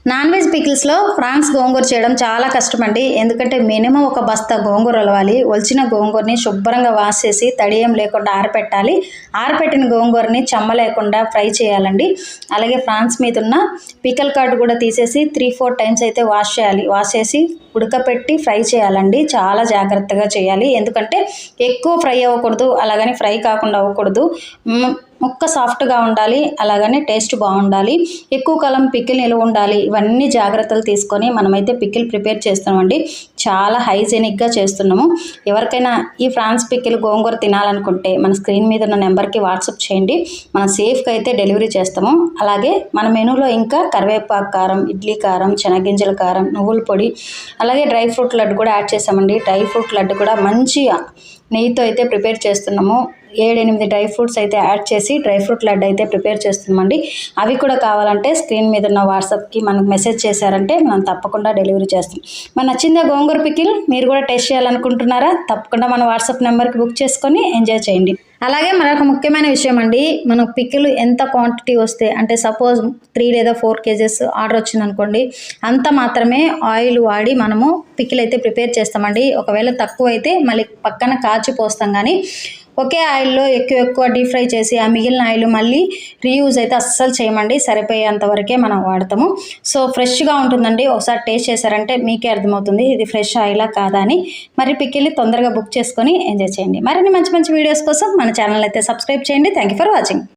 Non veg పికిల్స్లో France గోంగూర చేయడం చాలా కష్టమండి. ఎందుకంటే మినిమం ఒక బస్తా గోంగూర ఒలవాలి. ఒలిచిన గోంగూరని శుభ్రంగా వాష్ చేసి తడియం లేకుండా ఆరపెట్టాలి. ఆరపెట్టిన గోంగూరని చెమ్మ లేకుండా ఫ్రై చేయాలండి. అలాగే ఫ్రాన్స్ మీద ఉన్న పికల్ కార్డ్ కూడా తీసేసి 3-4 టైమ్స్ అయితే వాష్ చేయాలి. వాష్ చేసి ఉడకపెట్టి ఫ్రై చేయాలండి. చాలా జాగ్రత్తగా చేయాలి. ఎందుకంటే ఎక్కువ ఫ్రై అవ్వకూడదు, అలాగని ఫ్రై కాకుండా అవ్వకూడదు. ముక్క సాఫ్ట్గా ఉండాలి, అలాగనే టేస్ట్ బాగుండాలి, ఎక్కువ కాలం పికిల్ నిలువ ఉండాలి. ఇవన్నీ జాగ్రత్తలు తీసుకొని మనమైతే పికిల్ ప్రిపేర్ చేస్తున్నామండి. చాలా హైజెనిక్గా చేస్తున్నాము. ఎవరికైనా ఈ ఫ్రాన్స్ పికిల్ గోంగూర తినాలనుకుంటే మన స్క్రీన్ మీద ఉన్న నెంబర్కి వాట్సాప్ చేయండి. మనం సేఫ్గా అయితే డెలివరీ చేస్తాము. అలాగే మన మెనూలో ఇంకా కరివేపాకు కారం, ఇడ్లీ కారం, శనగింజల కారం, నువ్వుల పొడి, అలాగే డ్రై ఫ్రూట్ లడ్డు కూడా యాడ్ చేసామండి. డ్రై ఫ్రూట్ లడ్డు కూడా మంచిగా నెయ్యితో అయితే ప్రిపేర్ చేస్తున్నాము. 7-8 డ్రై ఫ్రూట్స్ అయితే యాడ్ చేసి డ్రై ఫ్రూట్ లడ్డు అయితే ప్రిపేర్ చేస్తున్నామండి. అవి కూడా కావాలంటే స్క్రీన్ మీద ఉన్న వాట్సాప్కి మనకు మెసేజ్ చేశారంటే మనం తప్పకుండా డెలివరీ చేస్తాం. మన నచ్చిందా గోంగూర పికిల్? మీరు కూడా టేస్ట్ చేయాలనుకుంటున్నారా? తప్పకుండా మన వాట్సాప్ నెంబర్కి బుక్ చేసుకొని ఎంజాయ్ చేయండి. అలాగే మరొక ముఖ్యమైన విషయం అండి, మనం పికిల్ ఎంత క్వాంటిటీ వస్తే, అంటే సపోజ్ 3 లేదా 4 కేజెస్ ఆర్డర్ వచ్చిందనుకోండి, అంత మాత్రమే ఆయిల్ వాడి మనము పికిల్ అయితే ప్రిపేర్ చేస్తామండి. ఒకవేళ తక్కువ అయితే మళ్ళీ పక్కన కాచి పోస్తాం. కానీ ఒకే ఆయిల్లో ఎక్కువ డీప్ ఫ్రై చేసి ఆ మిగిలిన ఆయిల్ మళ్ళీ రీయూజ్ అయితే అస్సలు చేయమండి. సరిపోయేంత వరకే మనం వాడతాము. సో ఫ్రెష్గా ఉంటుందండి. ఒకసారి టేస్ట్ చేశారంటే మీకే అర్థమవుతుంది ఇది ఫ్రెష్ ఆయిలా కాదా అని. మరి పికిల్ని తొందరగా బుక్ చేసుకొని ఎంజాయ్ చేయండి. మరిన్ని మంచి మంచి వీడియోస్ కోసం మన ఛానల్ అయితే సబ్స్క్రైబ్ చేయండి. Thank you for watching.